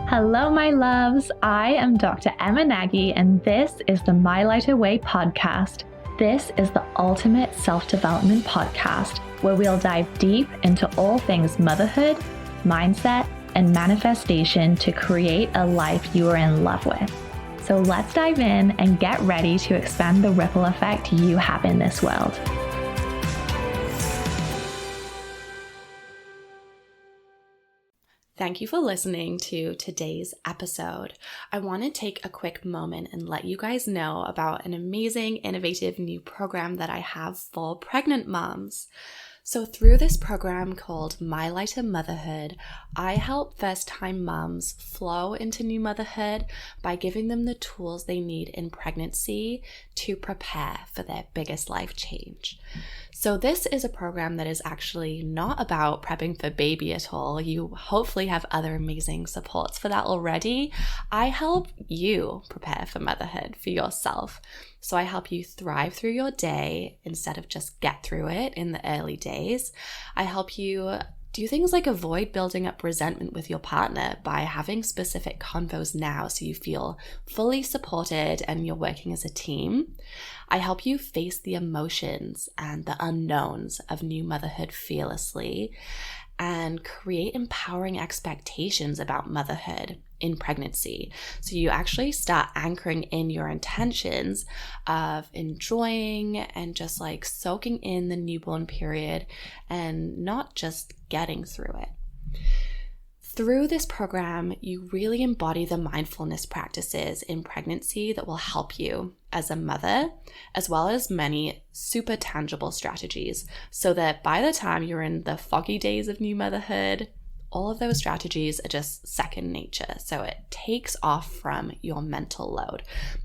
Hello, my loves. I am Dr. Emma Nagy, and this is the My Lighter Way podcast. This is the ultimate self-development podcast where we'll dive deep into all things motherhood, mindset, and manifestation to create a life you are in love with. So let's dive in and get ready to expand the ripple effect you have in this world. Thank you for listening to today's episode. I want to take a quick moment and let you guys know about an amazing, innovative new program that I have for pregnant moms. So through this program called My Lighter Motherhood, I help first-time moms flow into new motherhood by giving them the tools they need in pregnancy to prepare for their biggest life change. So this is a program that is actually not about prepping for baby at all. You hopefully have other amazing supports for that already. I help you prepare for motherhood for yourself. So I help you thrive through your day instead of just get through it in the early days. I help you do things like avoid building up resentment with your partner by having specific convos now so you feel fully supported and you're working as a team. I help you face the emotions and the unknowns of new motherhood fearlessly and create empowering expectations about motherhood in pregnancy. So you actually start anchoring in your intentions of enjoying and just like soaking in the newborn period and not just getting through it. Through this program, you really embody the mindfulness practices in pregnancy that will help you as a mother, as well as many super tangible strategies, so that by the time you're in the foggy days of new motherhood, all of those strategies are just second nature. So it takes off from your mental load.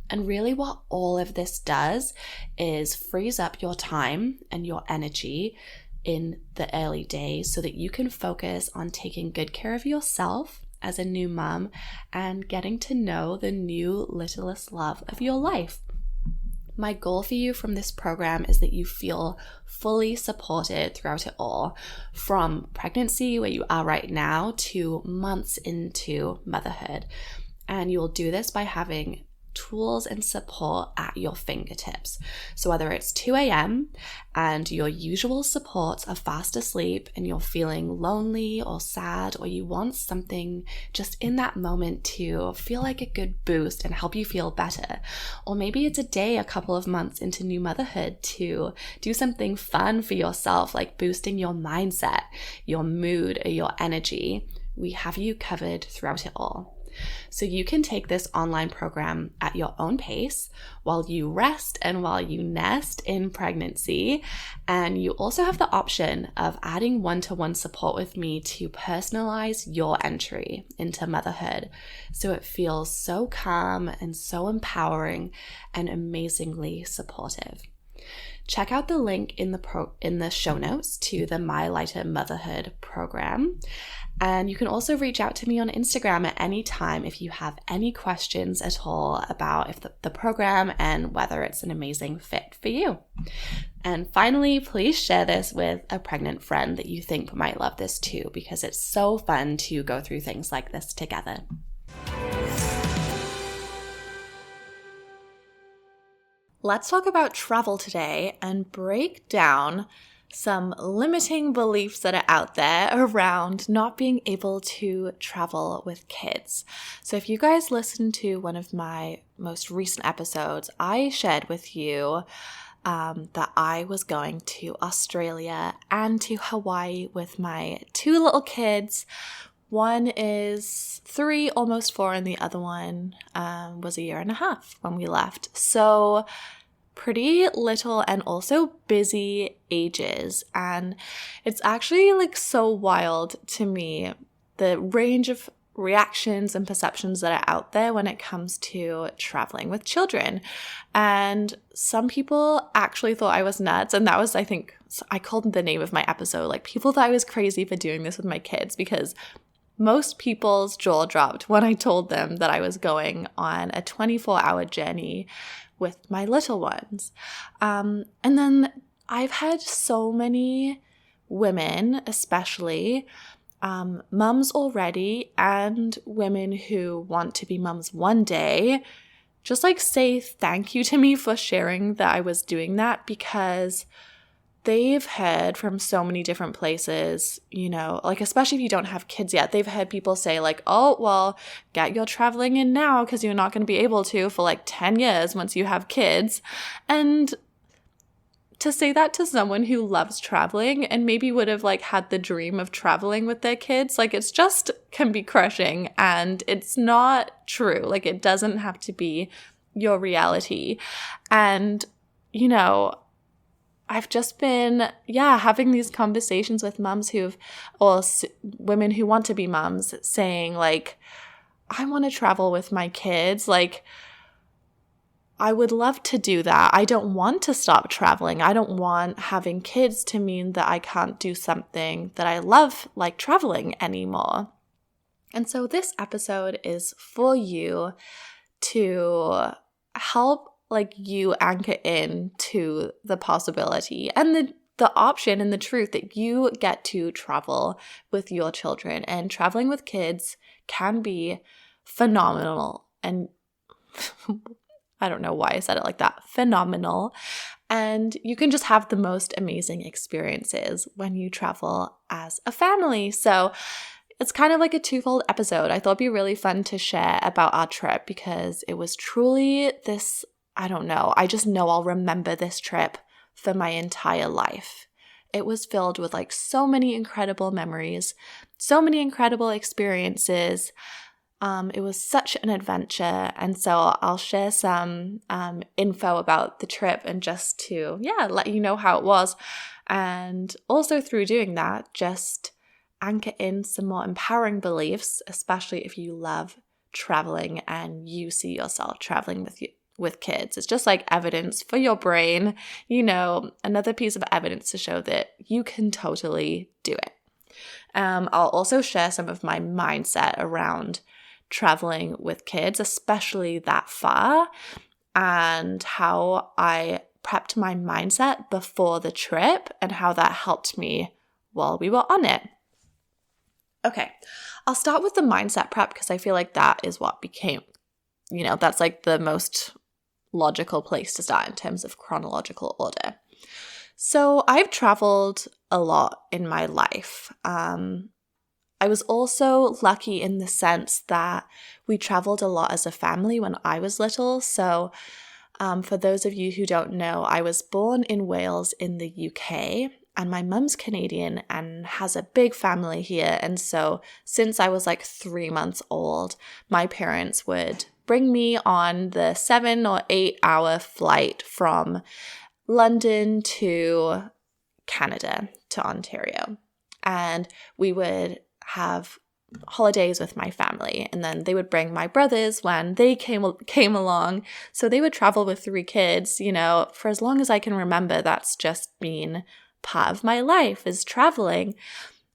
And really what all of this does is frees up your time and your energy in the early days so that you can focus on taking good care of yourself as a new mom and getting to know the new littlest love of your life. My goal for you from this program is that you feel fully supported throughout it all, from pregnancy, where you are right now, to months into motherhood. And you'll do this by having tools and support at your fingertips. So whether it's 2 a.m. and your usual supports are fast asleep and you're feeling lonely or sad, or you want something just in that moment to feel like a good boost and help you feel better, or maybe it's a day a couple of months into new motherhood to do something fun for yourself, like boosting your mindset, your mood, or your energy, we have you covered throughout it all. So you can take this online program at your own pace while you rest and while you nest in pregnancy. And you also have the option of adding one-to-one support with me to personalize your entry into motherhood, so it feels so calm and so empowering and amazingly supportive. Check out the link in the show notes to the My Lighter Motherhood program. And you can also reach out to me on Instagram at any time if you have any questions at all about if the program and whether it's an amazing fit for you. And finally, please share this with a pregnant friend that you think might love this too, because it's so fun to go through things like this together. Let's talk about travel today and break down some limiting beliefs that are out there around not being able to travel with kids. So if you guys listened to one of my most recent episodes, I shared with you that I was going to Australia and to Hawaii with my 2 little kids. One is 3, almost 4, and the other one was 1.5 years when we left. So pretty little and also busy ages. And it's actually like so wild to me, the range of reactions and perceptions that are out there when it comes to traveling with children. And some people actually thought I was nuts. And that was, I think, I called the name of my episode, like, people thought I was crazy for doing this with my kids, because most people's jaw dropped when I told them that I was going on a 24-hour journey with my little ones. And then I've had so many women, especially, mums already and women who want to be mums one day just like say thank you to me for sharing that I was doing that, because they've heard from so many different places, you know, like especially if you don't have kids yet, they've heard people say like, oh, well, get your traveling in now because you're not going to be able to for like 10 years once you have kids. And to say that to someone who loves traveling and maybe would have like had the dream of traveling with their kids, like it's just can be crushing, and it's not true. Like it doesn't have to be your reality. And, you know, I've just been, having these conversations with mums women who want to be mums saying like, I want to travel with my kids. Like, I would love to do that. I don't want to stop traveling. I don't want having kids to mean that I can't do something that I love, like traveling, anymore. And so this episode is for you to help like you anchor in to the possibility and the option and the truth that you get to travel with your children. And traveling with kids can be phenomenal. And I don't know why I said it like that. Phenomenal. And you can just have the most amazing experiences when you travel as a family. So it's kind of like a twofold episode. I thought it'd be really fun to share about our trip because it was truly this, I don't know, I just know I'll remember this trip for my entire life. It was filled with like so many incredible memories, so many incredible experiences. It was such an adventure, and so I'll share some info about the trip and just to, let you know how it was. And also through doing that, just anchor in some more empowering beliefs, especially if you love traveling and you see yourself traveling with kids. It's just like evidence for your brain, you know, another piece of evidence to show that you can totally do it. I'll also share some of my mindset around traveling with kids, especially that far, and how I prepped my mindset before the trip and how that helped me while we were on it. Okay, I'll start with the mindset prep because I feel like that is what became, you know, that's like the most logical place to start in terms of chronological order. So I've traveled a lot in my life. I was also lucky in the sense that we traveled a lot as a family when I was little. So for those of you who don't know, I was born in Wales in the UK, and my mum's Canadian and has a big family here. And so since I was like 3 months old, my parents would bring me on the 7 or 8 hour flight from London to Canada, to Ontario. And we would have holidays with my family, and then they would bring my brothers when they came along. So they would travel with 3 kids, you know, for as long as I can remember. That's just been part of my life, is traveling.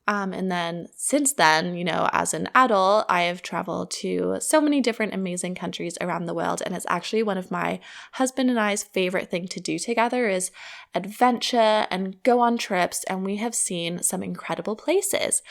And then since then, you know, as an adult, I have traveled to so many different amazing countries around the world. And it's actually one of my husband and I's favorite thing to do together is adventure and go on trips. And we have seen some incredible places.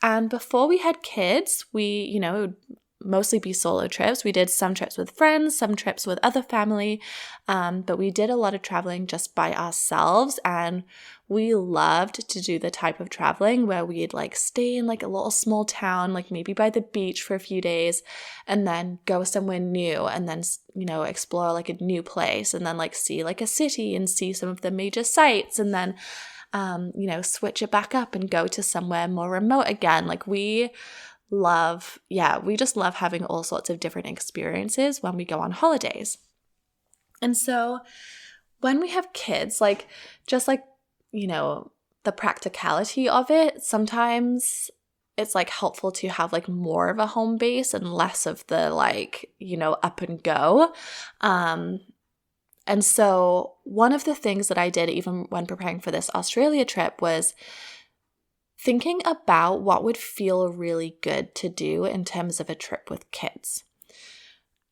And before we had kids, we, you know, it would mostly be solo trips. We did some trips with friends, some trips with other family, but we did a lot of traveling just by ourselves. And we loved to do the type of traveling where we'd like stay in like a little small town, like maybe by the beach for a few days, and then go somewhere new and then, you know, explore like a new place and then like see like a city and see some of the major sites and then, you know, switch it back up and go to somewhere more remote again. Like we just love having all sorts of different experiences when we go on holidays. And so when we have kids, like just like, you know, the practicality of it, sometimes it's like helpful to have like more of a home base and less of the like, you know, up and go. And so one of the things that I did even when preparing for this Australia trip was thinking about what would feel really good to do in terms of a trip with kids.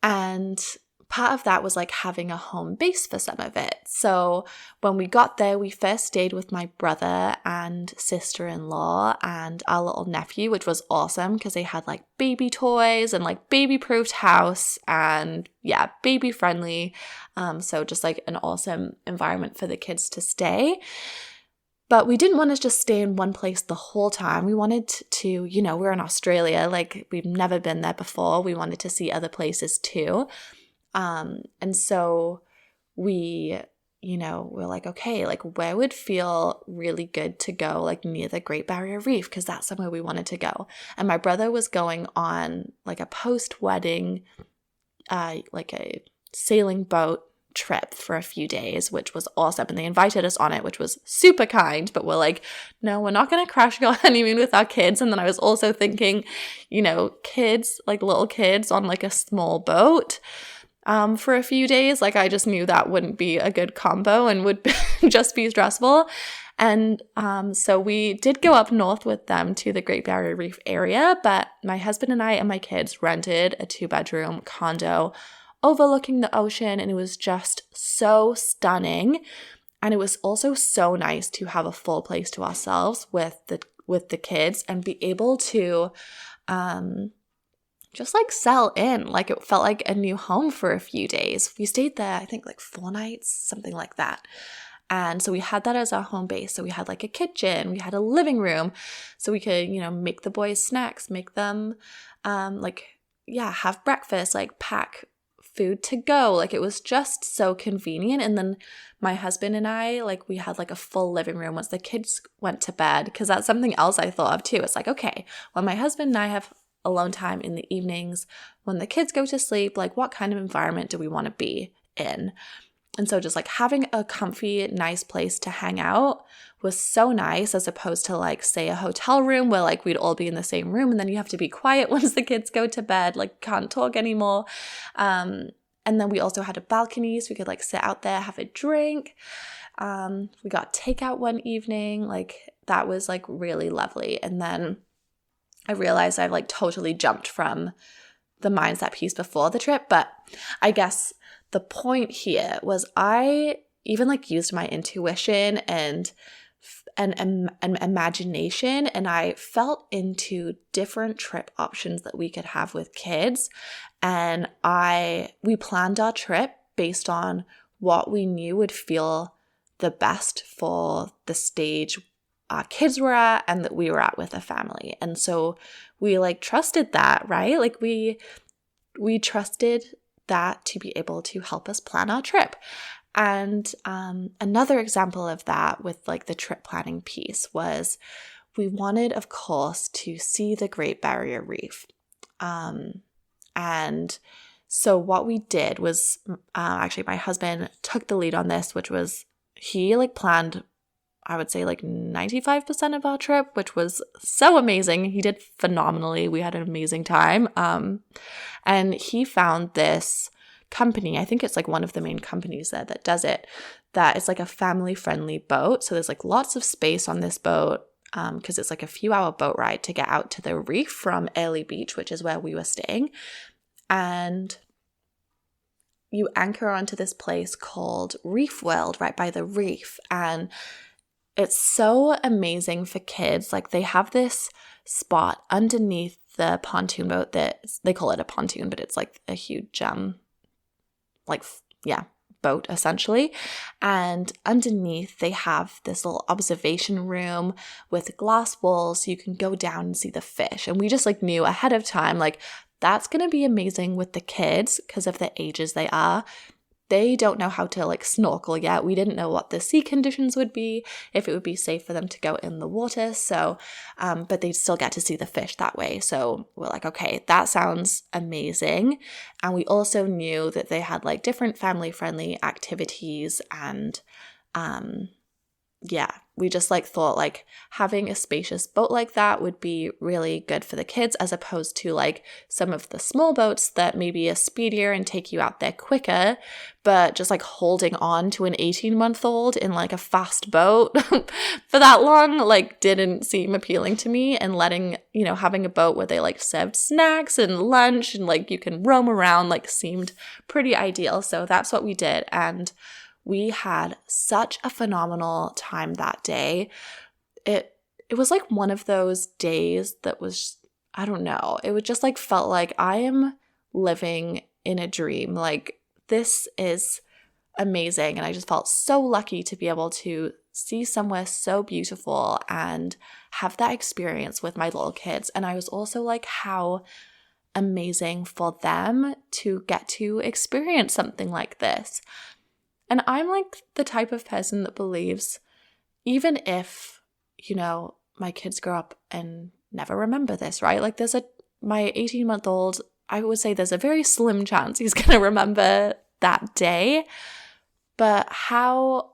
And part of that was like having a home base for some of it. So when we got there, we first stayed with my brother and sister-in-law and our little nephew, which was awesome because they had like baby toys and like baby-proofed house and yeah, baby friendly. So just like an awesome environment for the kids to stay. But we didn't want to just stay in one place the whole time. We wanted to, we're in Australia, like we've never been there before. We wanted to see other places too. And so we, we're like, okay, like where would feel really good to go, like near the Great Barrier Reef, because that's somewhere we wanted to go. And my brother was going on like a post-wedding, like a sailing boat trip for a few days, which was awesome. And they invited us on it, which was super kind, but we're like, no, we're not going to crash our honeymoon with our kids. And then I was also thinking, kids, like little kids on like a small boat, for a few days. Like I just knew that wouldn't be a good combo and would just be stressful. And so we did go up north with them to the Great Barrier Reef area, but my husband and I and my kids rented a 2-bedroom condo overlooking the ocean, and it was just so stunning. And it was also so nice to have a full place to ourselves with the kids and be able to just like settle in. Like it felt like a new home for a few days. We stayed there, I think like 4 nights, something like that. And so we had that as our home base. So we had like a kitchen, we had a living room, so we could, make the boys snacks, make them have breakfast, like pack food to go. Like it was just so convenient. And then my husband and I, like we had like a full living room once the kids went to bed, because that's something else I thought of too. It's like, okay, when my husband and I have alone time in the evenings, when the kids go to sleep, like what kind of environment do we want to be in? And so just like having a comfy, nice place to hang out was so nice, as opposed to like say a hotel room where like we'd all be in the same room and then you have to be quiet once the kids go to bed, like can't talk anymore. And then we also had a balcony, so we could like sit out there, have a drink. We got takeout one evening, like that was like really lovely. And then I realized I've like totally jumped from the mindset piece before the trip, but I guess the point here was I even like used my intuition and imagination, and I felt into different trip options that we could have with kids. And we planned our trip based on what we knew would feel the best for the stage our kids were at and that we were at with a family. And so we like trusted that, right? Like we trusted that to be able to help us plan our trip. And another example of that with like the trip planning piece was we wanted, of course, to see the Great Barrier Reef. And so what we did was actually my husband took the lead on this, which was he like planned, I would say like 95% of our trip, which was so amazing. He did phenomenally. We had an amazing time. And he found this company, I think it's like one of the main companies there that does it, that it's like a family-friendly boat. So there's like lots of space on this boat because it's like a few-hour boat ride to get out to the reef from alllll Beach, which is where we were staying. And you anchor onto this place called Reef World right by the reef. And it's so amazing for kids. Like they have this spot underneath the pontoon boat that they call it a pontoon, but it's like a huge boat essentially. And underneath they have this little observation room with glass walls so you can go down and see the fish. And we just like knew ahead of time, like that's going to be amazing with the kids because of the ages they are. They don't know how to like snorkel yet. We didn't know what the sea conditions would be, if it would be safe for them to go in the water. So, but they still get to see the fish that way. So we're like, okay, that sounds amazing. And we also knew that they had like different family-friendly activities and we just like thought like having a spacious boat like that would be really good for the kids, as opposed to like some of the small boats that maybe are speedier and take you out there quicker, but just like holding on to an 18-month-old in like a fast boat for that long like didn't seem appealing to me. And letting, you know, having a boat where they like served snacks and lunch and like you can roam around like seemed pretty ideal. So that's what we did, and we had such a phenomenal time that day. It was like one of those days that was, I don't know, it would just like felt like I am living in a dream. Like, this is amazing. And I just felt so lucky to be able to see somewhere so beautiful and have that experience with my little kids. And I was also like, how amazing for them to get to experience something like this. And I'm like the type of person that believes, even if, you know, my kids grow up and never remember this, right? Like my 18-month-old, I would say there's a very slim chance he's going to remember that day. But how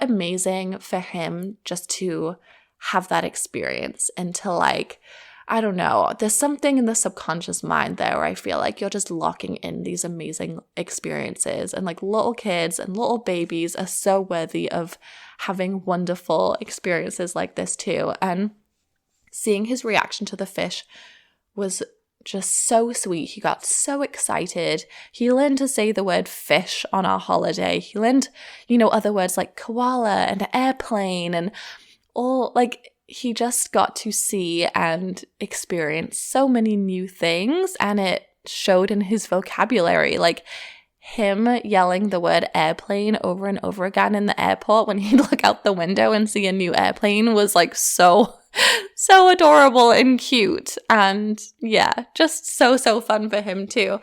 amazing for him just to have that experience and to like, I don't know, there's something in the subconscious mind there where I feel like you're just locking in these amazing experiences, and like little kids and little babies are so worthy of having wonderful experiences like this too. And seeing his reaction to the fish was just so sweet. He got so excited. He learned to say the word fish on our holiday. He learned, you know, other words like koala and airplane and all, like, he just got to see and experience so many new things, and it showed in his vocabulary. Like, him yelling the word airplane over and over again in the airport when he'd look out the window and see a new airplane was like so adorable and cute. And yeah, just so fun for him too.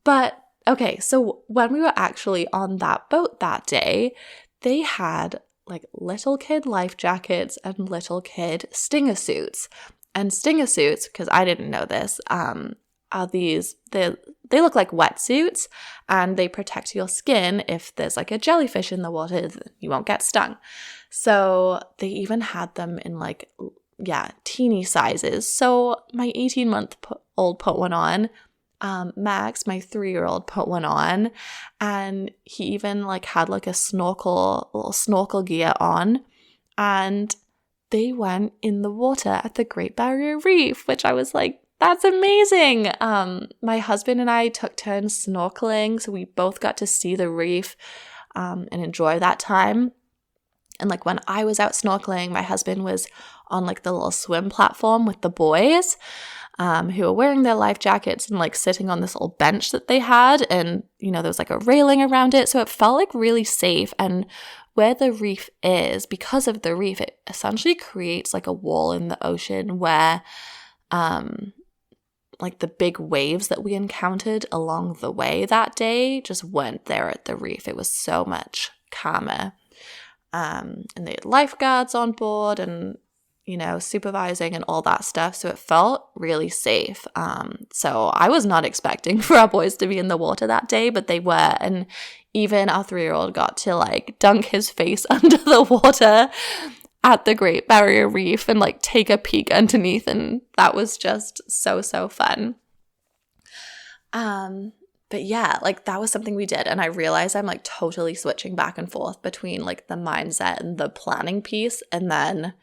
But okay, so when we were actually on that boat that day, they had like little kid life jackets and little kid stinger suits. And stinger suits, because I didn't know this, are these, they look like wetsuits, and they protect your skin. If there's like a jellyfish in the water, you won't get stung. So they had them in like, yeah, teeny sizes. So my 18-month-old put one on. Max, my 3-year-old, put one on, and he even like had like a little snorkel gear on, and they went in the water at the Great Barrier Reef, which I was like, that's amazing. My husband and I took turns snorkeling, so we both got to see the reef and enjoy that time. And like when I was out snorkeling, my husband was on like the little swim platform with the boys, who were wearing their life jackets and like sitting on this little bench that they had, and you know, there was like a railing around it, so it felt like really safe. And where the reef is, because of the reef, it essentially creates like a wall in the ocean where like the big waves that we encountered along the way that day just weren't there at the reef. It was so much calmer. And they had lifeguards on board and, you know, supervising and all that stuff. So it felt really safe. So I was not expecting for our boys to be in the water that day, but they were. And even our 3-year-old got to like dunk his face under the water at the Great Barrier Reef and like take a peek underneath. And that was just so fun. But yeah, like that was something we did. And I realized I'm like totally switching back and forth between like the mindset and the planning piece and then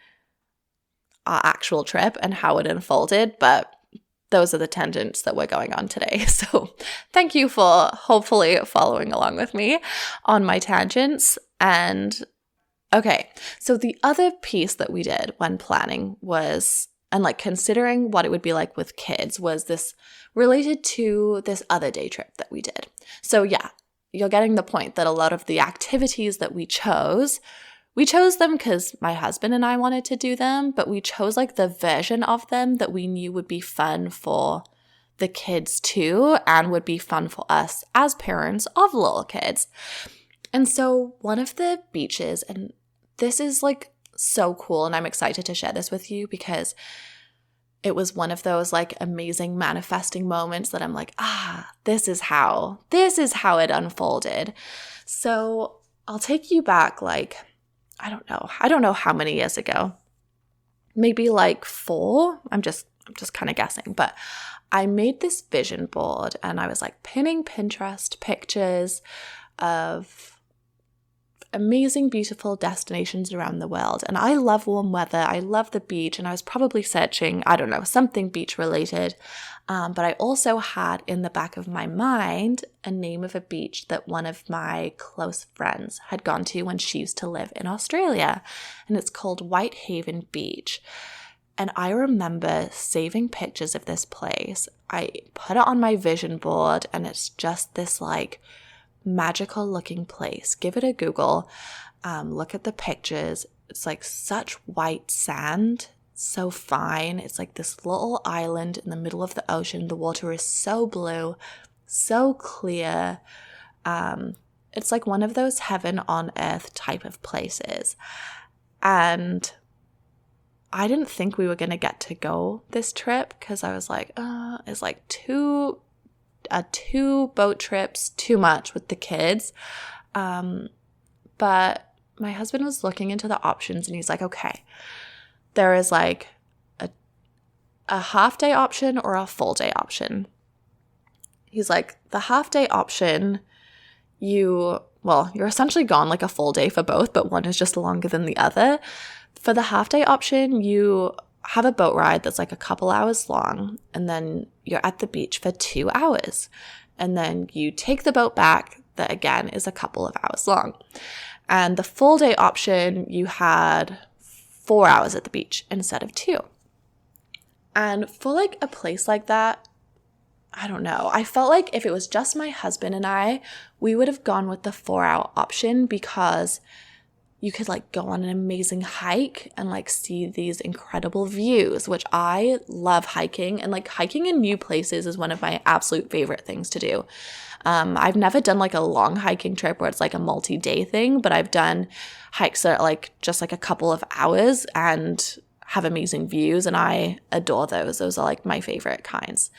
our actual trip and how it unfolded. But those are the tangents that we're going on today. So thank you for hopefully following along with me on my tangents. And okay, so the other piece that we did when planning was, and like considering what it would be like with kids, was this related to this other day trip that we did. So yeah, you're getting the point that a lot of the activities that we chose them because my husband and I wanted to do them, but we chose like the version of them that we knew would be fun for the kids too, and would be fun for us as parents of little kids. And so one of the beaches, and this is like so cool, and I'm excited to share this with you because it was one of those like amazing manifesting moments that I'm like, this is how it unfolded. So I'll take you back like I don't know how many years ago. Maybe like 4. I'm just kind of guessing, but I made this vision board and I was like pinning Pinterest pictures of amazing, beautiful destinations around the world. And I love warm weather. I love the beach. And I was probably searching, I don't know, something beach related. But I also had in the back of my mind a name of a beach that one of my close friends had gone to when she used to live in Australia. And it's called Whitehaven Beach. And I remember saving pictures of this place. I put it on my vision board and it's just this like magical looking place. Give it a Google. Look at the pictures. It's like such white sand, so fine. It's like this little island in the middle of the ocean. The water is so blue, so clear. It's like one of those heaven on earth type of places. And I didn't think we were going to get to go this trip because I was like, it's like two boat trips too much with the kids. But my husband was looking into the options and he's like, okay, there is like a half day option or a full day option. He's like, the half day option, you're essentially gone like a full day for both, but one is just longer than the other. For the half day option, you have a boat ride that's like a couple hours long, and then you're at the beach for 2 hours. And then you take the boat back, that again is a couple of hours long. And the full day option, you had 4 hours at the beach instead of 2. And for like a place like that, I don't know. I felt like if it was just my husband and I, we would have gone with the 4-hour option because you could like go on an amazing hike and like see these incredible views, which I love hiking. And like hiking in new places is one of my absolute favorite things to do. I've never done like a long hiking trip where it's like a multi-day thing, but I've done hikes that are like just like a couple of hours and have amazing views, and I adore those. Those are like my favorite kinds.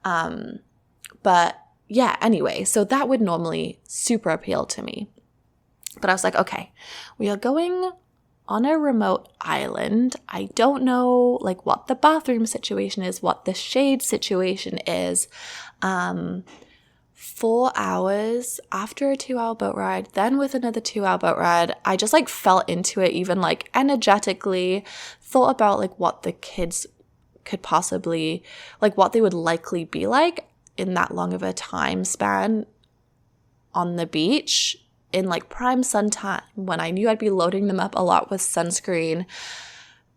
But yeah, anyway, so that would normally super appeal to me. But I was like, okay, we are going on a remote island. I don't know like what the bathroom situation is, what the shade situation is. 4 hours after a 2-hour boat ride, then with another 2-hour boat ride, I just like fell into it even like energetically, thought about like what the kids could possibly, like what they would likely be like in that long of a time span on the beach in like prime sun time when I knew I'd be loading them up a lot with sunscreen.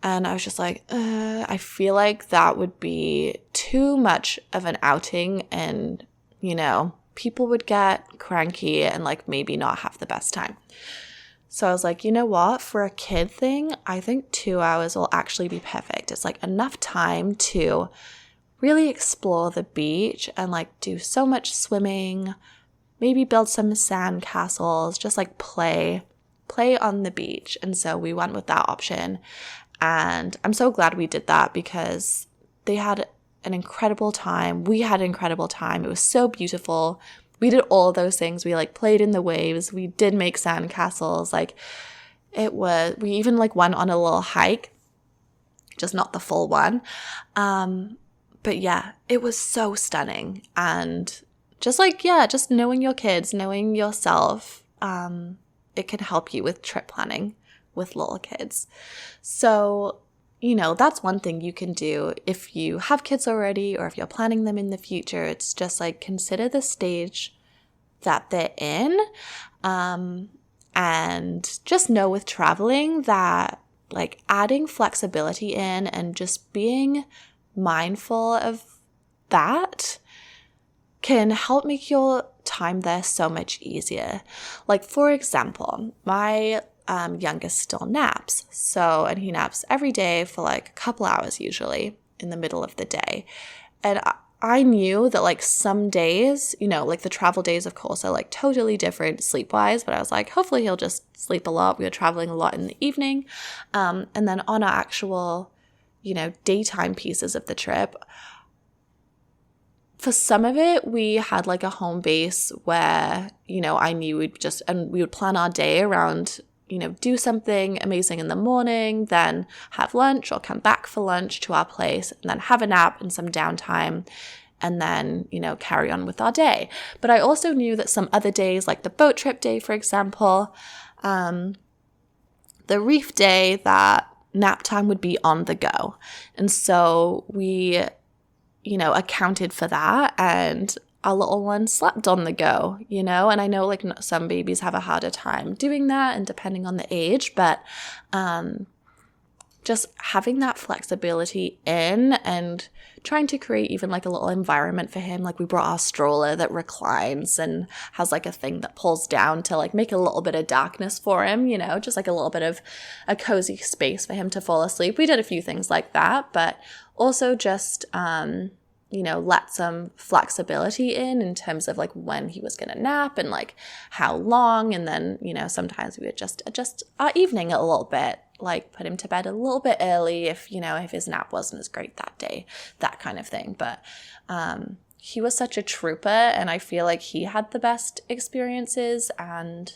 And I was just like, I feel like that would be too much of an outing and, you know, people would get cranky and like maybe not have the best time. So I was like, you know what? For a kid thing, I think 2 hours will actually be perfect. It's like enough time to really explore the beach and like do so much swimming, maybe build some sand castles, just like play on the beach. And so we went with that option. And I'm so glad we did that because they had an incredible time. We had an incredible time. It was so beautiful. We did all of those things. We like played in the waves. We did make sand castles. Like we even like went on a little hike, just not the full one. But yeah, it was so stunning. And just like, yeah, just knowing your kids, knowing yourself, it can help you with trip planning with little kids. So, you know, that's one thing you can do if you have kids already or if you're planning them in the future. It's just like consider the stage that they're in, and just know with traveling that like adding flexibility in and just being mindful of that can help make your time there so much easier. Like, for example, my youngest still naps. And he naps every day for like a couple hours usually in the middle of the day. And I knew that like some days, you know, like the travel days, of course, are like totally different sleep-wise, but I was like, hopefully he'll just sleep a lot. We were traveling a lot in the evening. And then on our actual, you know, daytime pieces of the trip, for some of it, we had like a home base where, you know, I knew we would plan our day around do something amazing in the morning, then have lunch or come back for lunch to our place, and then have a nap and some downtime, and then, carry on with our day. But I also knew that some other days, like the boat trip day, for example, the reef day, that nap time would be on the go. And so we, accounted for that, and our little one slept on the go, and I know like some babies have a harder time doing that, and depending on the age, but just having that flexibility in and trying to create even like a little environment for him. Like we brought our stroller that reclines and has like a thing that pulls down to like make a little bit of darkness for him, just like a little bit of a cozy space for him to fall asleep. We did a few things like that, but also just, let some flexibility in terms of like when he was going to nap and like how long. And then, sometimes we would just adjust our evening a little bit, like put him to bed a little bit early if his nap wasn't as great that day, that kind of thing. But he was such a trooper, and I feel like he had the best experiences. And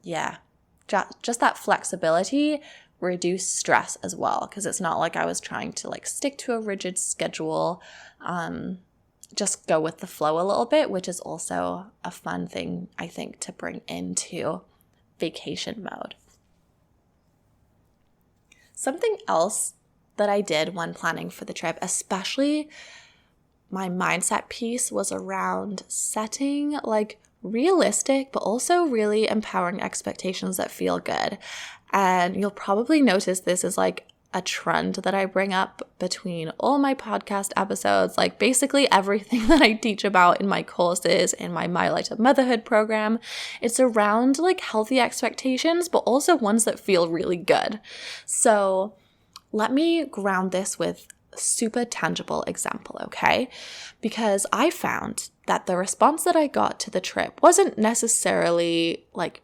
just that flexibility reduce stress as well, because it's not like I was trying to like stick to a rigid schedule, just go with the flow a little bit, which is also a fun thing I think to bring into vacation mode. Something else that I did when planning for the trip, especially my mindset piece, was around setting like realistic but also really empowering expectations that feel good. And you'll probably notice this is like a trend that I bring up between all my podcast episodes, like basically everything that I teach about in my courses, in my My Lighter Motherhood program. It's around like healthy expectations, but also ones that feel really good. So let me ground this with a super tangible example, okay? Because I found that the response that I got to the trip wasn't necessarily like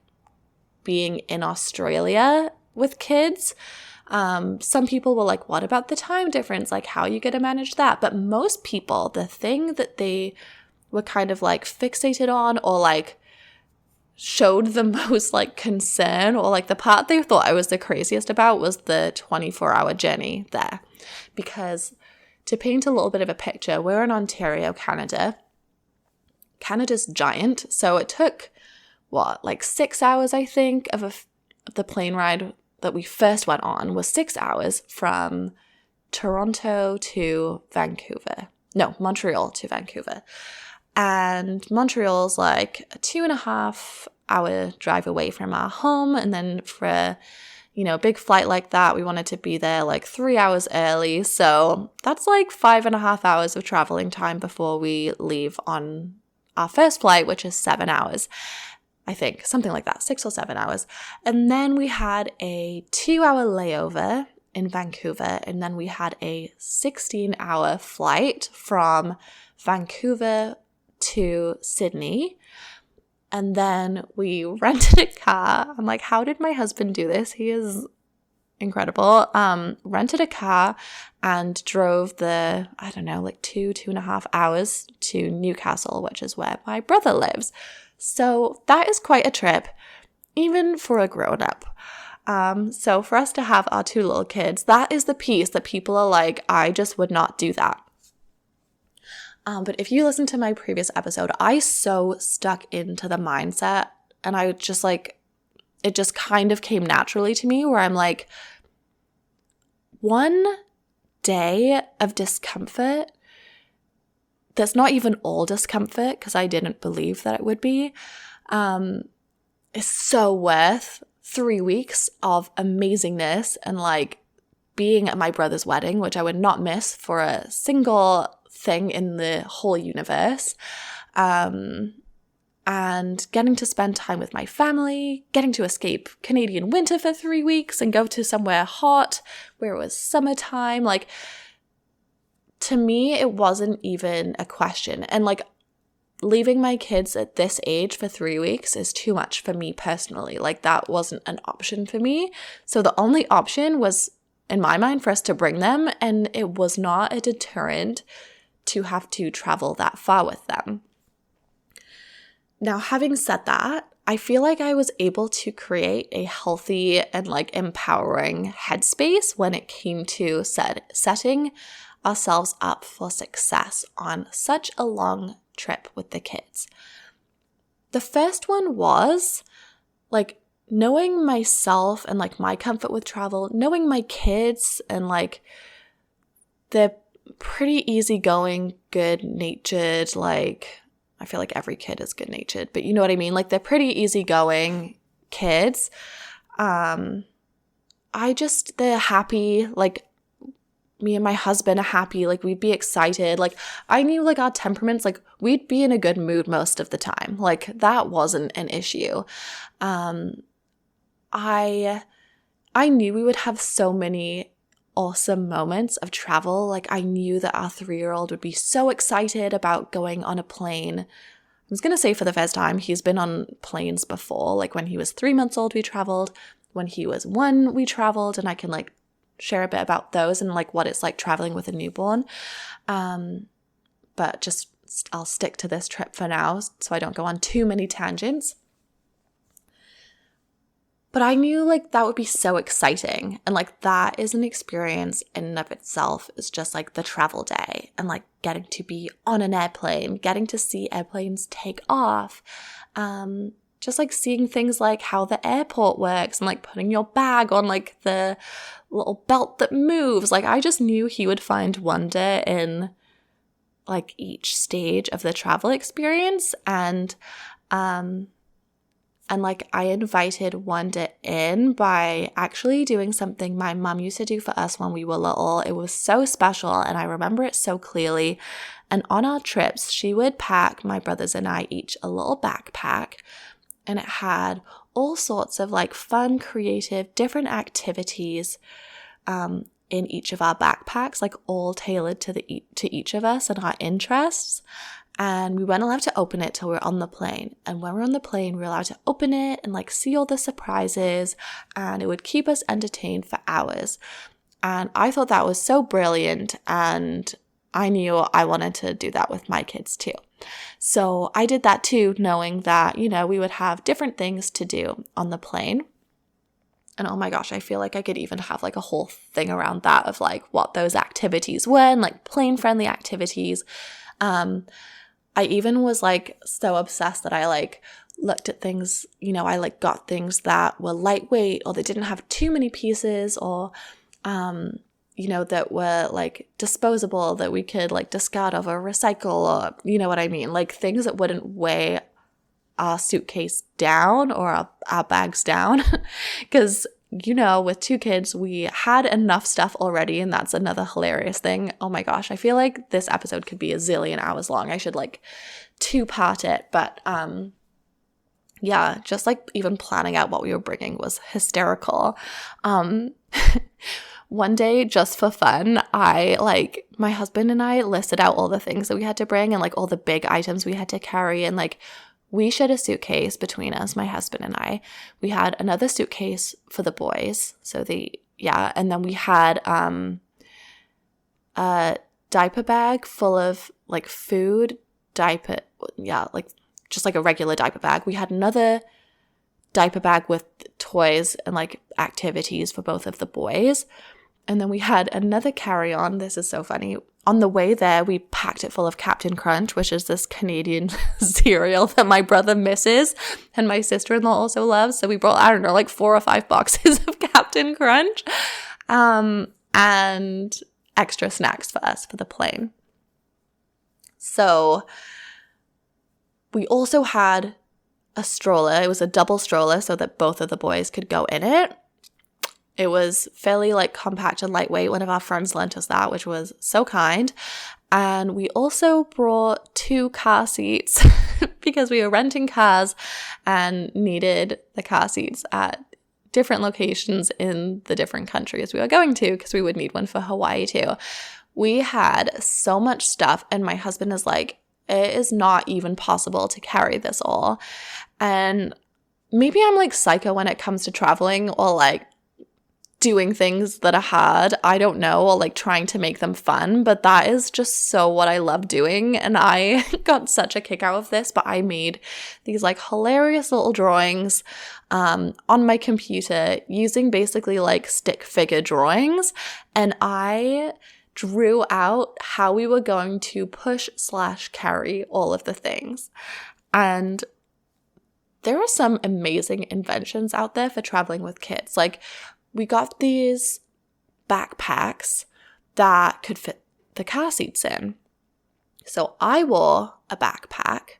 being in Australia with kids. Some people were like, what about the time difference? Like, how are you going to manage that? But most people, the thing that they were kind of like fixated on, or like showed the most like concern, or like the part they thought I was the craziest about, was the 24-hour journey there. Because to paint a little bit of a picture, we're in Ontario, Canada. Canada's giant. So it took like 6 hours, I think, of the plane ride that we first went on was 6 hours from Toronto to Vancouver. No, Montreal to Vancouver. And Montreal's like a 2.5 hour drive away from our home. And then for a big flight like that, we wanted to be there like 3 hours early. So that's like 5.5 hours of traveling time before we leave on our first flight, which is 7 hours. I think, something like that, 6 or 7 hours. And then we had a 2-hour layover in Vancouver, and then we had a 16-hour flight from Vancouver to Sydney. And then we rented a car. I'm like, how did my husband do this? He is incredible. Rented a car and drove the, 2.5 hours to Newcastle, which is where my brother lives. So that is quite a trip, even for a grown-up. So for us to have our 2 little kids, that is the piece that people are like, I just would not do that. But if you listen to my previous episode, I so stuck into the mindset, and I just like, it just kind of came naturally to me, where I'm like, one day of discomfort that's not even all discomfort, because I didn't believe that it would be, is so worth 3 weeks of amazingness and like being at my brother's wedding, which I would not miss for a single thing in the whole universe, and getting to spend time with my family, getting to escape Canadian winter for 3 weeks and go to somewhere hot where it was summertime. Like, to me, it wasn't even a question. And like, leaving my kids at this age for 3 weeks is too much for me personally. Like, that wasn't an option for me. So the only option was, in my mind, for us to bring them. And it was not a deterrent to have to travel that far with them. Now, having said that, I feel like I was able to create a healthy and like empowering headspace when it came to setting ourselves up for success on such a long trip with the kids. The first one was like knowing myself and like my comfort with travel, knowing my kids and like they're pretty easygoing, good-natured, like I feel like every kid is good-natured, but you know what I mean? Like they're pretty easygoing kids. They're happy, like me and my husband are happy, like we'd be excited. Like I knew like our temperaments, like we'd be in a good mood most of the time. Like that wasn't an issue. I knew we would have so many awesome moments of travel. Like I knew that our 3-year-old would be so excited about going on a plane. I was going to say for the first time, he's been on planes before. Like when he was 3 months old, we traveled. When he was 1, we traveled, and I can like share a bit about those and like what it's like traveling with a newborn. But just I'll stick to this trip for now so I don't go on too many tangents. But I knew like that would be so exciting, and like that is an experience in and of itself. Is just like the travel day and like getting to be on an airplane, getting to see airplanes take off, just like seeing things like how the airport works and like putting your bag on like the little belt that moves. Like I just knew he would find wonder in like each stage of the travel experience. And like I invited wonder in by actually doing something my mum used to do for us when we were little. It was so special and I remember it so clearly. And on our trips, she would pack my brothers and I each a little backpack, and it had all sorts of like fun, creative, different activities in each of our backpacks, like all tailored to each of us and our interests. And we weren't allowed to open it till we were on the plane. And when we were on the plane, we were allowed to open it and like see all the surprises, and it would keep us entertained for hours. And I thought that was so brilliant, and I knew I wanted to do that with my kids too. So I did that too, knowing that, you know, we would have different things to do on the plane. And oh my gosh, I feel like I could even have like a whole thing around that of like what those activities were and like plane-friendly activities. I even was like so obsessed that I like looked at things, you know, I like got things that were lightweight or they didn't have too many pieces, or, you know, that were like disposable that we could like discard of or recycle, or you know what I mean? Like things that wouldn't weigh our suitcase down or our bags down. Because, you know, with 2 kids, we had enough stuff already, and that's another hilarious thing. Oh my gosh, I feel like this episode could be a zillion hours long. I should like 2-part it, but yeah, just like even planning out what we were bringing was hysterical. One day, just for fun, my husband and I listed out all the things that we had to bring and like all the big items we had to carry, and like we shared a suitcase between us, my husband and I. We had another suitcase for the boys. And then we had a diaper bag full of like food, just like a regular diaper bag. We had another diaper bag with toys and like activities for both of the boys. And then we had another carry-on. This is so funny. On the way there, we packed it full of Captain Crunch, which is this Canadian cereal that my brother misses and my sister-in-law also loves. So we brought, I don't know, like 4 or 5 boxes of Captain Crunch, and extra snacks for us for the plane. So we also had a stroller. It was a double stroller so that both of the boys could go in it. It was fairly like compact and lightweight. One of our friends lent us that, which was so kind. And we also brought 2 car seats because we were renting cars and needed the car seats at different locations in the different countries we were going to, because we would need one for Hawaii too. We had so much stuff, and my husband is like, it is not even possible to carry this all. And maybe I'm like psycho when it comes to traveling, or like doing things that are hard, I don't know, or like trying to make them fun, but that is just so what I love doing. And I got such a kick out of this, but I made these like hilarious little drawings on my computer using basically like stick figure drawings, and I drew out how we were going to push/carry all of the things. And there are some amazing inventions out there for traveling with kids. Like, we got these backpacks that could fit the car seats in. So I wore a backpack.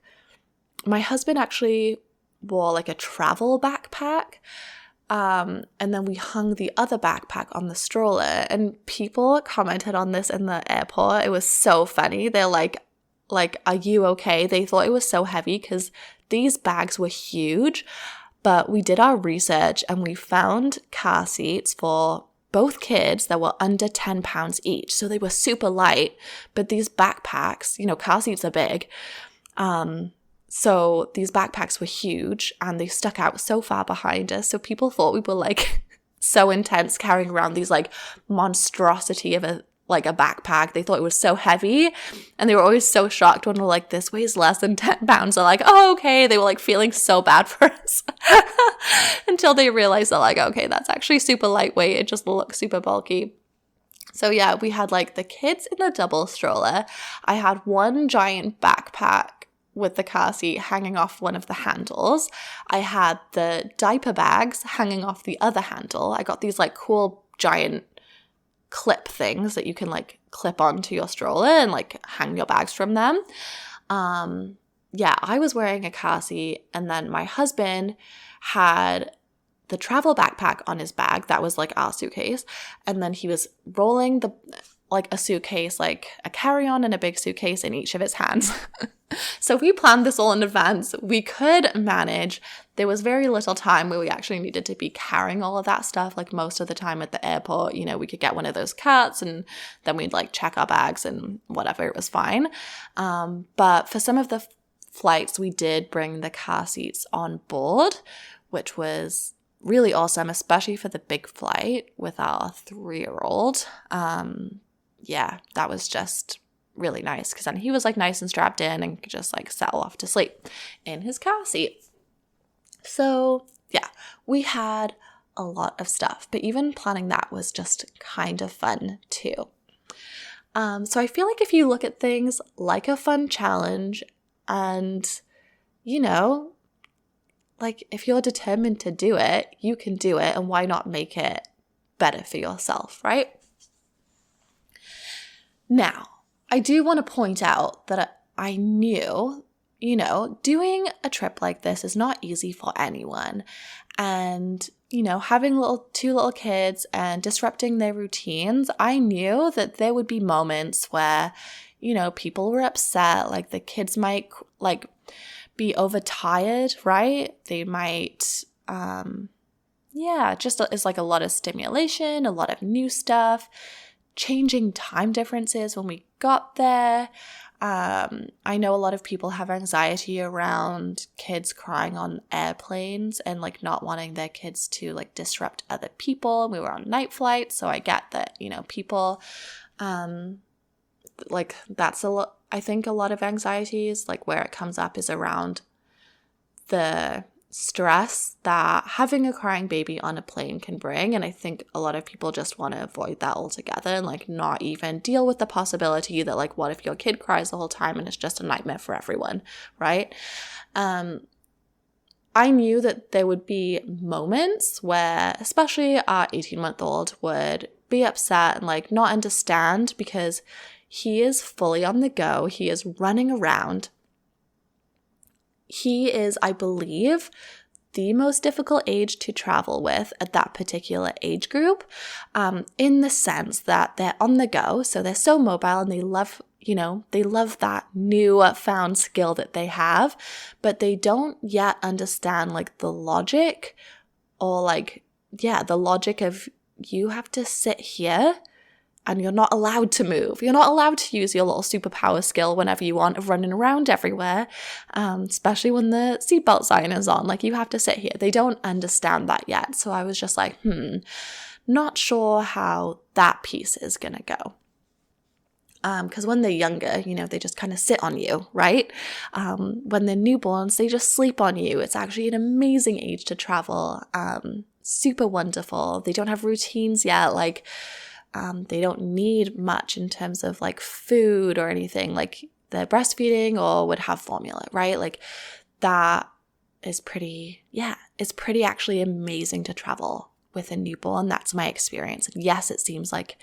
My husband actually wore like a travel backpack. And then we hung the other backpack on the stroller. And people commented on this in the airport. It was so funny. They're like, are you okay? They thought it was so heavy because these bags were huge. But we did our research and we found car seats for both kids that were under 10 pounds each. So they were super light, but these backpacks, car seats are big. So these backpacks were huge and they stuck out so far behind us. So people thought we were like so intense carrying around these like monstrosity of a backpack. They thought it was so heavy, and they were always so shocked when we're like, this weighs less than 10 pounds. They're like, oh, okay. They were like feeling so bad for us until they realized they're like, okay, that's actually super lightweight. It just looks super bulky. So yeah, we had like the kids in the double stroller. I had one giant backpack with the car seat hanging off one of the handles. I had the diaper bags hanging off the other handle. I got these like cool giant clip things that you can like clip onto your stroller and like hang your bags from them. Yeah, I was wearing a car seat, and then my husband had the travel backpack on his bag that was like our suitcase, and then he was rolling a suitcase, like a carry-on and a big suitcase in each of his hands. So we planned this all in advance. We could manage. There was very little time where we actually needed to be carrying all of that stuff. Like most of the time at the airport, we could get one of those carts and then we'd like check our bags and whatever, it was fine. But for some of the flights, we did bring the car seats on board, which was really awesome, especially for the big flight with our 3-year-old. Yeah, that was just really nice because then he was like nice and strapped in and could just like settle off to sleep in his car seat. So yeah, we had a lot of stuff, but even planning that was just kind of fun too. So I feel like if you look at things like a fun challenge and, like if you're determined to do it, you can do it, and why not make it better for yourself, right? Now, I do want to point out that I knew, doing a trip like this is not easy for anyone. And, having two little kids and disrupting their routines, I knew that there would be moments where, people were upset, like the kids might like be overtired, right? They might, just it's like a lot of stimulation, a lot of new stuff. Changing time differences when we got there. I know a lot of people have anxiety around kids crying on airplanes and like not wanting their kids to like disrupt other people. We were on night flights, so I get that, people like that's a lot. I think a lot of anxieties, like where it comes up is around the stress that having a crying baby on a plane can bring. And I think a lot of people just want to avoid that altogether and like not even deal with the possibility that like, what if your kid cries the whole time and it's just a nightmare for everyone, right? I knew that there would be moments where especially our 18-month-old would be upset and like not understand because he is fully on the go. He is running around. He is, I believe, the most difficult age to travel with at that particular age group, in the sense that they're on the go. So they're so mobile and they love that new found skill that they have, but they don't yet understand like the logic or the logic of you have to sit here and you're not allowed to move. You're not allowed to use your little superpower skill whenever you want of running around everywhere, especially when the seatbelt sign is on. Like, you have to sit here. They don't understand that yet. So I was just like, not sure how that piece is going to go. Because when they're younger, they just kind of sit on you, right? When they're newborns, they just sleep on you. It's actually an amazing age to travel. Super wonderful. They don't have routines yet. Like, they don't need much in terms of like food or anything. Like, they're breastfeeding or would have formula, right? Like, that is pretty, it's pretty actually amazing to travel with a newborn. That's my experience. And yes, it seems like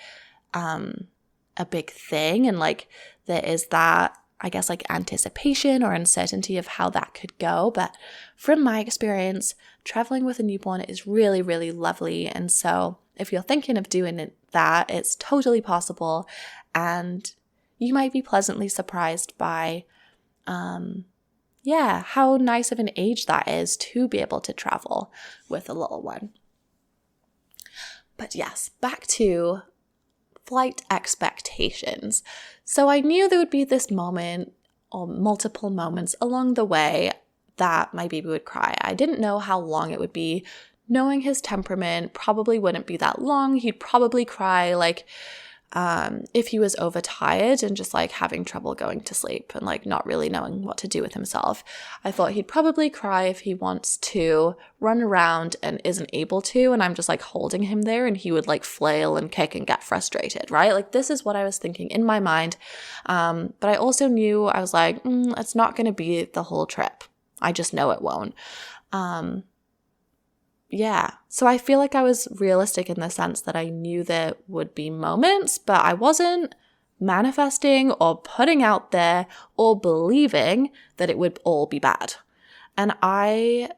a big thing, and like there is that, I guess, like anticipation or uncertainty of how that could go. But from my experience, traveling with a newborn is really, really lovely. And so if you're thinking of doing that, it's totally possible, and you might be pleasantly surprised by how nice of an age that is to be able to travel with a little one. But yes, back to flight expectations. So I knew there would be this moment or multiple moments along the way that my baby would cry. I didn't know how long it would be. Knowing his temperament, probably wouldn't be that long. He'd probably cry like if he was overtired and just like having trouble going to sleep and like not really knowing what to do with himself. I thought he'd probably cry if he wants to run around and isn't able to, and I'm just like holding him there, and he would like flail and kick and get frustrated, right? Like, this is what I was thinking in my mind. But I also knew, I was like, it's not going to be the whole trip. I just know it won't. So I feel like I was realistic in the sense that I knew there would be moments, but I wasn't manifesting or putting out there or believing that it would all be bad. And I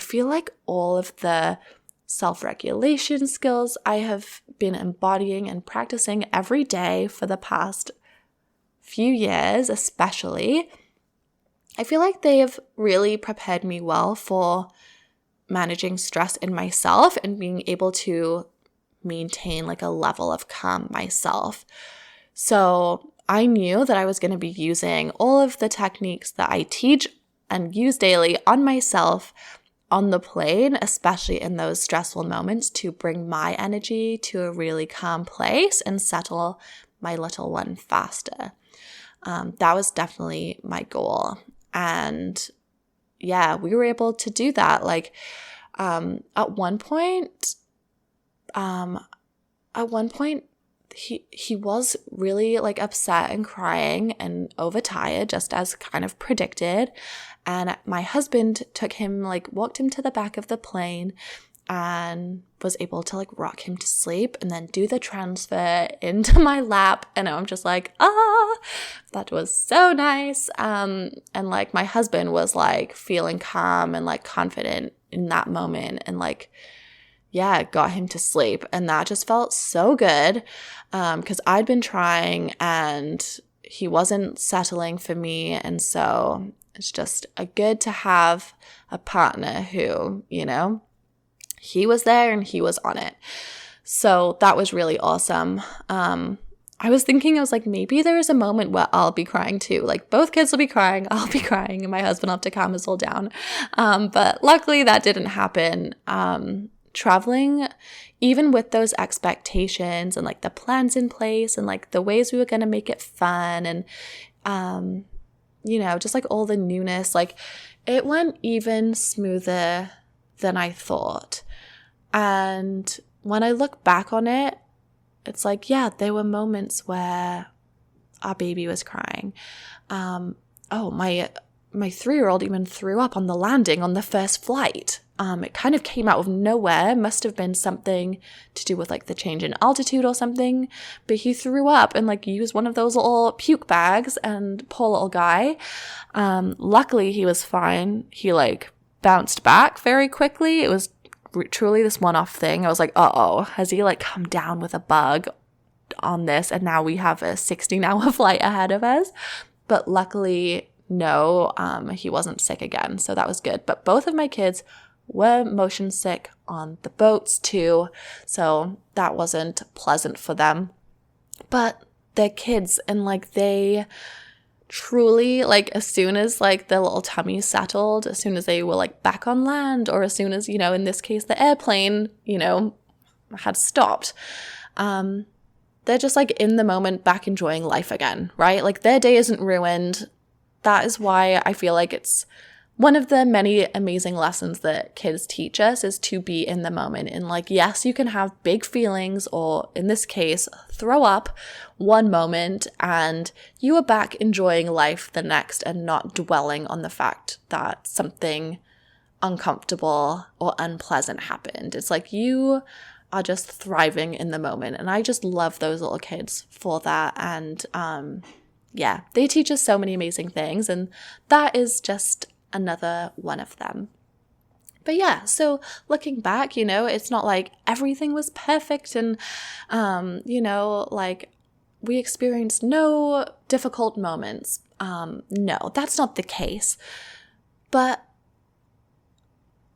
feel like all of the self-regulation skills I have been embodying and practicing every day for the past few years especially, I feel like they have really prepared me well for managing stress in myself and being able to maintain like a level of calm myself. So I knew that I was going to be using all of the techniques that I teach and use daily on myself on the plane, especially in those stressful moments, to bring my energy to a really calm place and settle my little one faster. That was definitely my goal. And we were able to do that. Like, at one point, he was really like upset and crying and overtired, just as kind of predicted. And my husband took him, like walked him to the back of the plane and was able to like rock him to sleep and then do the transfer into my lap. And I'm just like, that was so nice. And like my husband was like feeling calm and like confident in that moment, and like, got him to sleep. And that just felt so good, because I'd been trying and he wasn't settling for me. And so it's just good to have a partner who, he was there and he was on it. So that was really awesome. I was like, maybe there is a moment where I'll be crying too. Like, both kids will be crying, I'll be crying, and my husband will have to calm us all down. But luckily that didn't happen. Traveling, even with those expectations and like the plans in place and like the ways we were going to make it fun and, just like all the newness, like it went even smoother than I thought. And when I look back on it, it's like, there were moments where our baby was crying. My 3-year-old even threw up on the landing on the first flight. It kind of came out of nowhere. Must have been something to do with like the change in altitude or something. But he threw up and like used one of those little puke bags, and poor little guy. Luckily he was fine. He like bounced back very quickly. It was truly this one-off thing. I was like, has he like come down with a bug on this? And now we have a 16-hour flight ahead of us. But luckily, no, he wasn't sick again. So that was good. But both of my kids were motion sick on the boats too. So that wasn't pleasant for them. But they're kids, and like they truly, like as soon as like their little tummies settled, as soon as they were like back on land, or as soon as, in this case, the airplane, had stopped, they're just like in the moment back enjoying life again, right? Like their day isn't ruined. That is why I feel like it's one of the many amazing lessons that kids teach us is to be in the moment. And like, yes, you can have big feelings, or in this case, throw up one moment and you are back enjoying life the next and not dwelling on the fact that something uncomfortable or unpleasant happened. It's like you are just thriving in the moment. And I just love those little kids for that. And yeah, they teach us so many amazing things. And that is just another one of them. But yeah, so looking back, you know, it's not like everything was perfect and, you know, like we experienced no difficult moments. No, that's not the case. But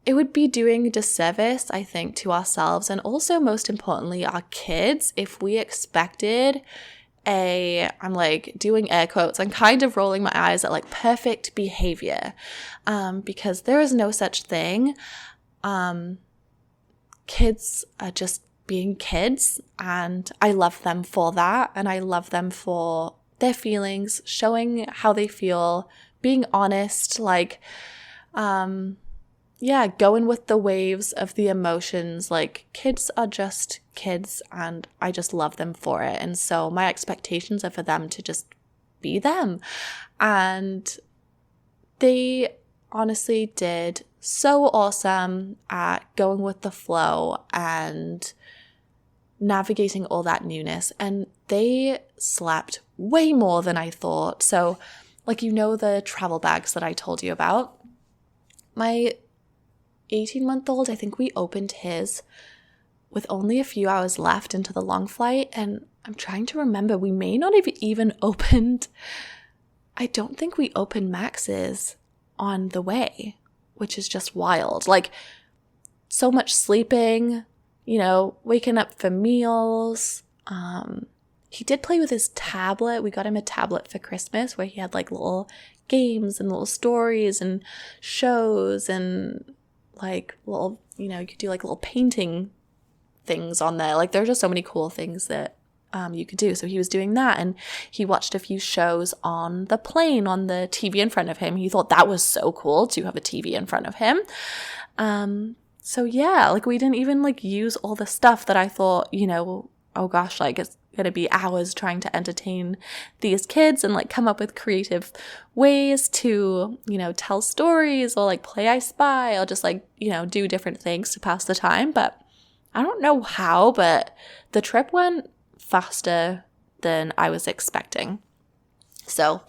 it would be doing a disservice, I think, to ourselves and also most importantly, our kids if we expected I'm like doing air quotes, I'm kind of rolling my eyes at like perfect behavior, because there is no such thing. Kids are just being kids and I love them for that. And I love them for their feelings, showing how they feel, being honest, like, yeah, going with the waves of the emotions. Like kids are just kids and I just love them for it. And so my expectations are for them to just be them. And they honestly did so awesome at going with the flow and navigating all that newness. And they slept way more than I thought. So like, you know, the travel bags that I told you about, my 18-month-old, I think we opened his with only a few hours left into the long flight. And I'm trying to remember, we may not have even opened, I don't think we opened Max's on the way, which is just wild. Like so much sleeping, you know, waking up for meals. He did play with his tablet. We got him a tablet for Christmas where he had like little games and little stories and shows and like little, you know, you could do like little painting things on there. Like there are just so many cool things that you could do. So he was doing that and he watched a few shows on the plane on the TV in front of him. He thought that was so cool to have a TV in front of him. So yeah, like we didn't even like use all the stuff that I thought, you know, oh gosh, like it's going to be hours trying to entertain these kids and like come up with creative ways to, you know, tell stories or like play I Spy or just like, you know, do different things to pass the time. But I don't know how, but the trip went faster than I was expecting. So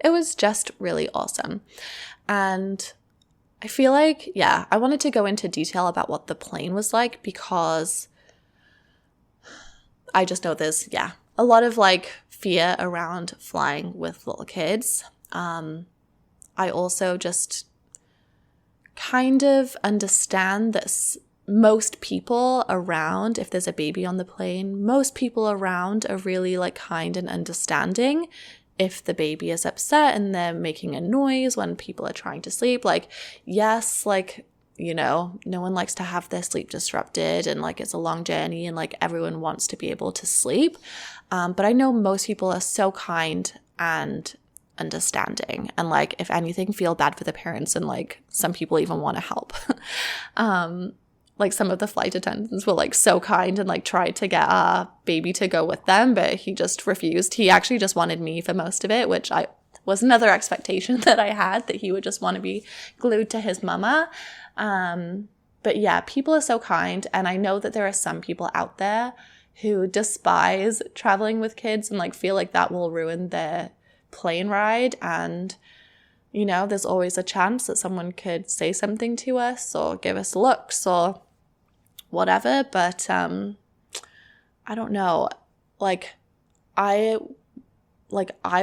it was just really awesome. And I feel like, yeah, I wanted to go into detail about what the plane was like because I just know there's, yeah, a lot of like fear around flying with little kids. I also just kind of understand that most people around, if there's a baby on the plane, most people around are really like kind and understanding if the baby is upset and they're making a noise when people are trying to sleep. Like, yes, like, you know, no one likes to have their sleep disrupted and like it's a long journey and like everyone wants to be able to sleep. But I know most people are so kind and understanding and like, if anything, feel bad for the parents and like some people even want to help. Like some of the flight attendants were like so kind and like tried to get our baby to go with them, but he just refused. He actually just wanted me for most of it, which was another expectation that I had, that he would just want to be glued to his mama. But yeah, people are so kind. And I know that there are some people out there who despise traveling with kids and like feel like that will ruin their plane ride. And, you know, there's always a chance that someone could say something to us or give us looks or whatever. But I don't know. I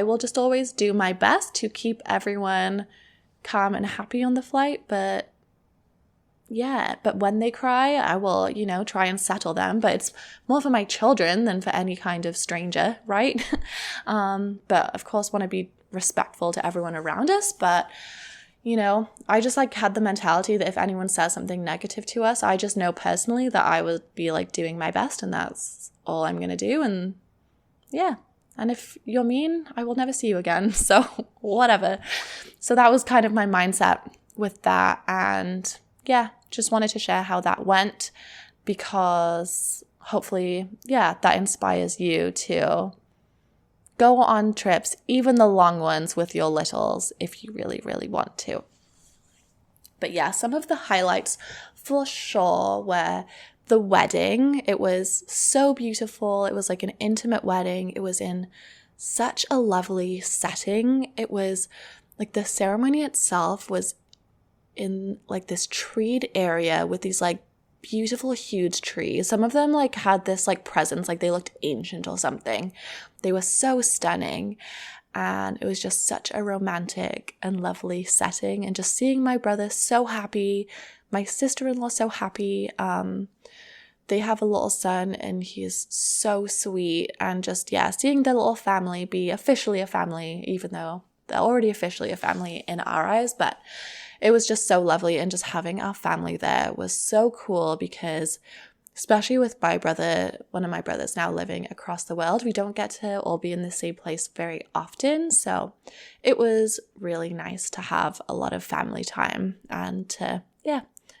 will just always do my best to keep everyone calm and happy on the flight. But when they cry, I will, you know, try and settle them. But it's more for my children than for any kind of stranger, right? But of course want to be respectful to everyone around us. But I just like had the mentality that if anyone says something negative to us, I just know personally that I would be like doing my best and that's all I'm going to do. And yeah. And if you're mean, I will never see you again. So whatever. So that was kind of my mindset with that. And yeah, just wanted to share how that went because hopefully, yeah, that inspires you to go on trips, even the long ones with your littles, if you really, really want to. But yeah, some of the highlights for sure were the wedding. It was so beautiful. It was like an intimate wedding. It was in such a lovely setting. It was like the ceremony itself was in like this treed area with these like beautiful huge trees. Some of them like had this like presence, like they looked ancient or something. They were so stunning, and it was just such a romantic and lovely setting. And just seeing my brother so happy, my sister-in-law so happy. They have a little son and he's so sweet, and just seeing their little family be officially a family, even though they're already officially a family in our eyes. But it was just so lovely, and just having our family there was so cool because especially with my brother, one of my brothers now living across the world, we don't get to all be in the same place very often. So it was really nice to have a lot of family time and to,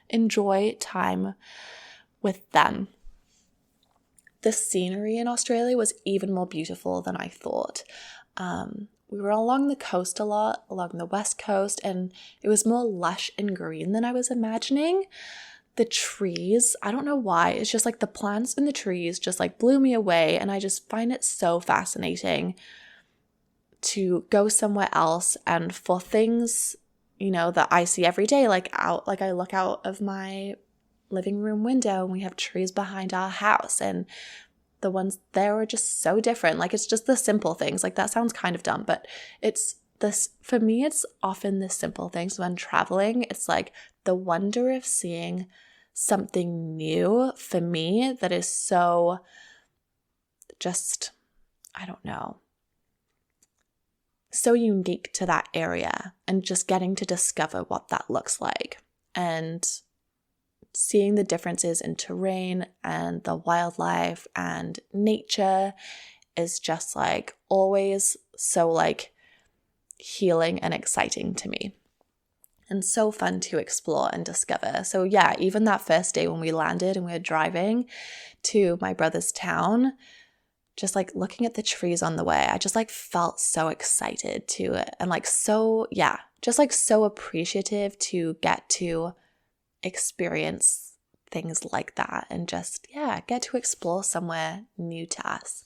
enjoy time with them. The scenery in Australia was even more beautiful than I thought. We were along the coast a lot, along the west coast, and it was more lush and green than I was imagining. The trees, I don't know why, it's just like the plants and the trees just like blew me away, and I just find it so fascinating to go somewhere else and for things, that I see every day, like I look out of my living room window and we have trees behind our house, and the ones there are just so different. Like it's just the simple things. Like that sounds kind of dumb, but it's this, for me, it's often the simple things when traveling. It's like the wonder of seeing something new for me that is so just, I don't know, so unique to that area, and just getting to discover what that looks like and seeing the differences in terrain and the wildlife and nature is just like always so like healing and exciting to me, and so fun to explore and discover. So yeah, even that first day when we landed and we were driving to my brother's town, just like looking at the trees on the way, I just like felt so excited to it, and like so, just like so appreciative to get to experience things like that and just, get to explore somewhere new to us.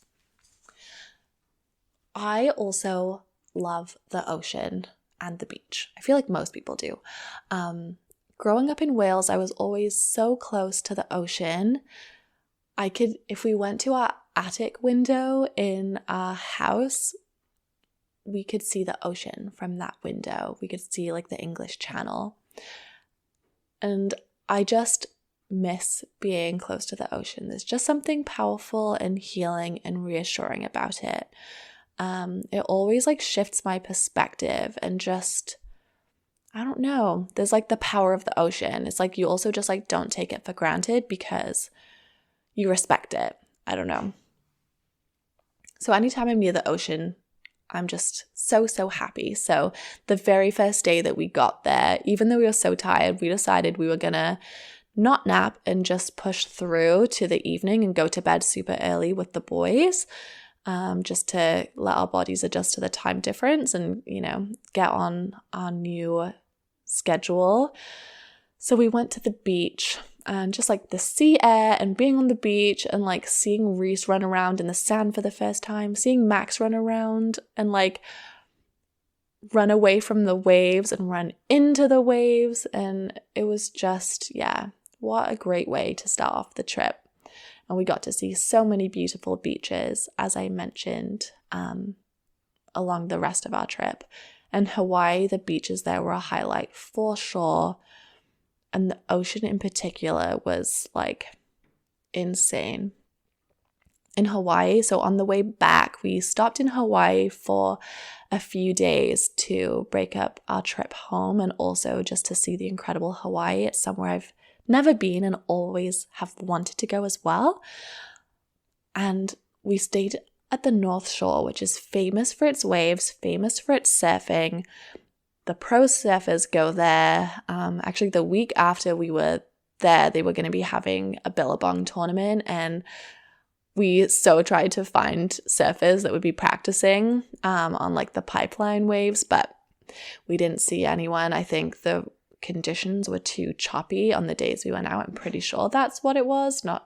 I also love the ocean and the beach. I feel like most people do. Growing up in Wales, I was always so close to the ocean. If we went to our attic window in our house, we could see the ocean from that window. We could see like the English Channel. And I just miss being close to the ocean. There's just something powerful and healing and reassuring about it. It always like shifts my perspective, and just, I don't know, there's like the power of the ocean. It's like you also just like don't take it for granted because you respect it. I don't know. So anytime I'm near the ocean, I'm just so happy. So the very first day that we got there, even though we were so tired, we decided we were gonna not nap and just push through to the evening and go to bed super early with the boys, just to let our bodies adjust to the time difference and, get on our new schedule. So we went to the beach, and just like the sea air and being on the beach and like seeing Reese run around in the sand for the first time, seeing Max run around and like run away from the waves and run into the waves. And it was just, what a great way to start off the trip. And we got to see so many beautiful beaches, as I mentioned, along the rest of our trip. And Hawaii, the beaches there were a highlight for sure. And the ocean in particular was like insane. in Hawaii. So on the way back, we stopped in Hawaii for a few days to break up our trip home and also just to see the incredible Hawaii. It's somewhere I've never been and always have wanted to go as well. And we stayed at the North Shore, which is famous for its waves, famous for its surfing. The pro surfers go there. Actually, the week after we were there, they were going to be having a Billabong tournament, and we so tried to find surfers that would be practicing on like the pipeline waves, but we didn't see anyone. I think the conditions were too choppy on the days we went out. I'm pretty sure that's what it was. I'm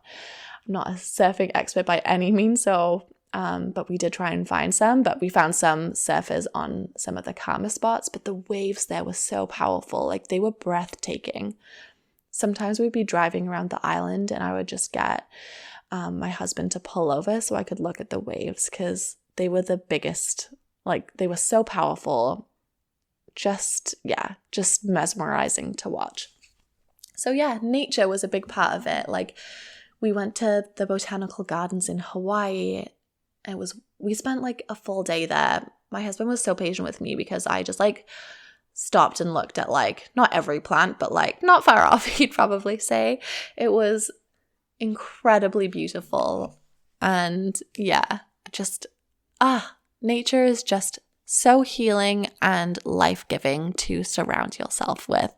not a surfing expert by any means, so but we did try and find some, but we found some surfers on some of the calmer spots, but the waves there were so powerful. Like, they were breathtaking. Sometimes we'd be driving around the island and I would just get my husband to pull over so I could look at the waves because they were the biggest. Like, they were so powerful. Just mesmerizing to watch. So yeah, nature was a big part of it. Like, we went to the botanical gardens in Hawaii. We spent like a full day there. My husband was so patient with me because I just like stopped and looked at like not every plant, but like not far off, he'd probably say. It was incredibly beautiful. And yeah, just nature is just so healing and life-giving to surround yourself with.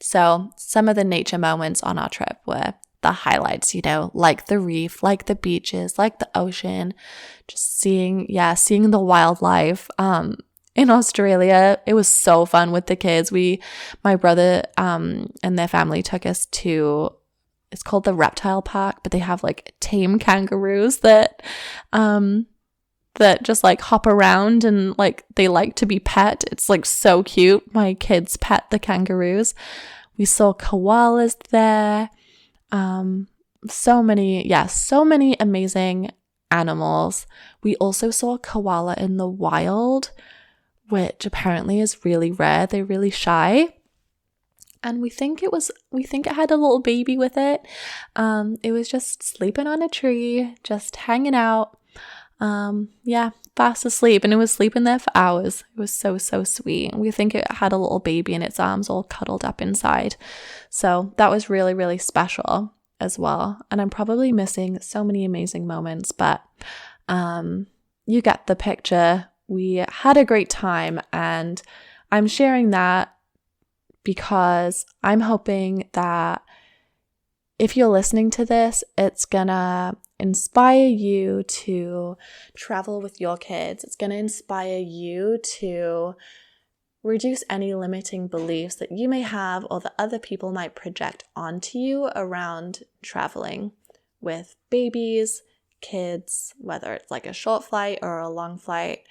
So some of the nature moments on our trip were the highlights, like the reef, like the beaches, like the ocean, just seeing the wildlife. In Australia, it was so fun with the kids. My brother and their family took us to, it's called the reptile park, but they have like tame kangaroos that just like hop around and like they like to be pet. It's like so cute. My kids pet the kangaroos. We saw koalas there. So many amazing animals. We also saw a koala in the wild, which apparently is really rare. They're really shy. And we think it had a little baby with it. It was just sleeping on a tree, just hanging out. Fast asleep, and it was sleeping there for hours. It was so sweet. We think it had a little baby in its arms all cuddled up inside. So that was really, really special as well. And I'm probably missing so many amazing moments, but you get the picture. We had a great time, and I'm sharing that because I'm hoping that if you're listening to this, it's gonna inspire you to travel with your kids. It's gonna inspire you to reduce any limiting beliefs that you may have or that other people might project onto you around traveling with babies, kids, whether it's like a short flight or a long flight.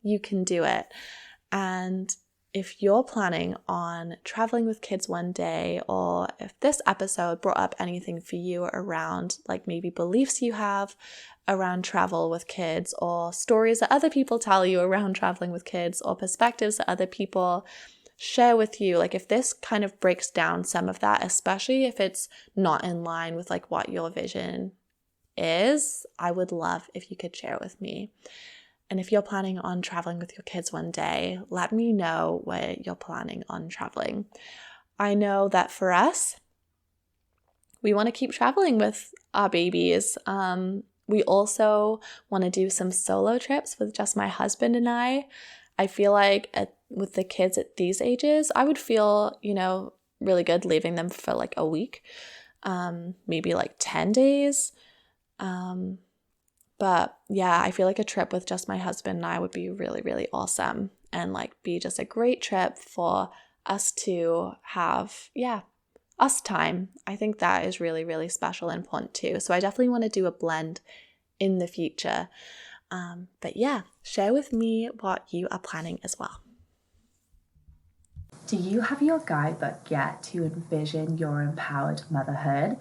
You can do it. And if you're planning on traveling with kids one day, or if this episode brought up anything for you around like maybe beliefs you have around travel with kids, or stories that other people tell you around traveling with kids, or perspectives that other people share with you, like if this kind of breaks down some of that, especially if it's not in line with like what your vision is, I would love if you could share it with me. And if you're planning on traveling with your kids one day, let me know where you're planning on traveling. I know that for us, we want to keep traveling with our babies. We also want to do some solo trips with just my husband and I. I feel like with the kids at these ages, I would feel, really good leaving them for like a week, maybe like 10 days. But yeah, I feel like a trip with just my husband and I would be really, really awesome and like be just a great trip for us to have, us time. I think that is really, really special and important too. So I definitely want to do a blend in the future. But yeah, share with me what you are planning as well. Do you have your guidebook yet to envision your empowered motherhood?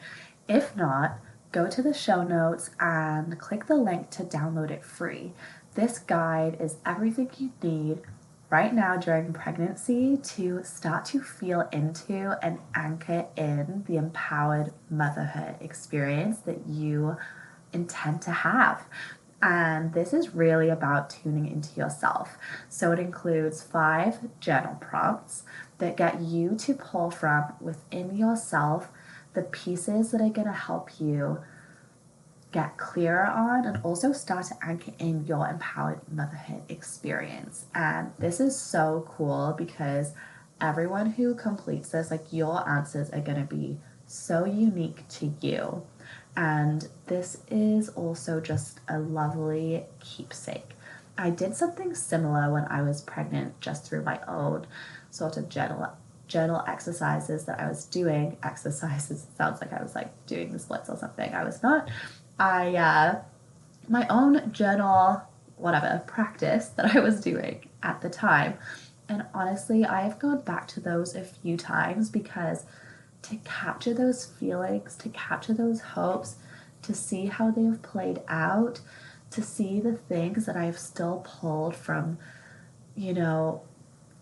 If not, go to the show notes and click the link to download it free. This guide is everything you need right now during pregnancy to start to feel into and anchor in the empowered motherhood experience that you intend to have. And this is really about tuning into yourself. So it includes 5 journal prompts that get you to pull from within yourself the pieces that are going to help you get clearer on and also start to anchor in your empowered motherhood experience. And this is so cool because everyone who completes this, like, your answers are going to be so unique to you. And this is also just a lovely keepsake. I did something similar when I was pregnant, just through my own sort of journal exercises that I was doing. Exercises, sounds like I was like doing the splits or something. I was not. My own journal, whatever, practice that I was doing at the time. And honestly, I have gone back to those a few times because to capture those feelings, to capture those hopes, to see how they have played out, to see the things that I've still pulled from,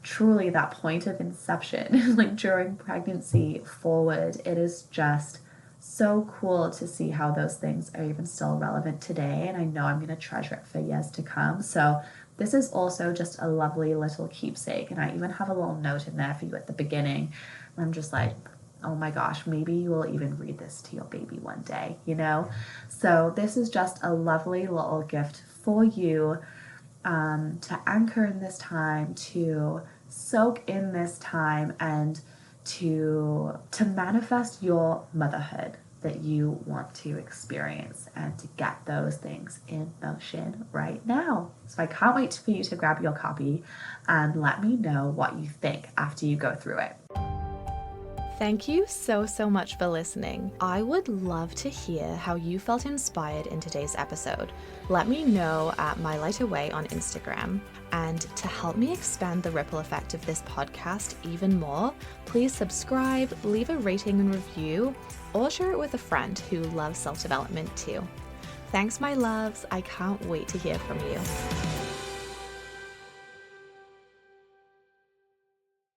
truly that point of inception, like during pregnancy forward, it is just so cool to see how those things are even still relevant today. And I know I'm going to treasure it for years to come. So this is also just a lovely little keepsake. And I even have a little note in there for you at the beginning. I'm just like, oh my gosh, maybe you will even read this to your baby one day, So this is just a lovely little gift for you to anchor in this time, to soak in this time, and to manifest your motherhood that you want to experience and to get those things in motion right now. So I can't wait for you to grab your copy and let me know what you think after you go through it. Thank you so much for listening. I would love to hear how you felt inspired in today's episode. Let me know at mylightaway on Instagram. And to help me expand the ripple effect of this podcast even more, please subscribe, leave a rating and review, or share it with a friend who loves self-development too. Thanks, my loves. I can't wait to hear from you.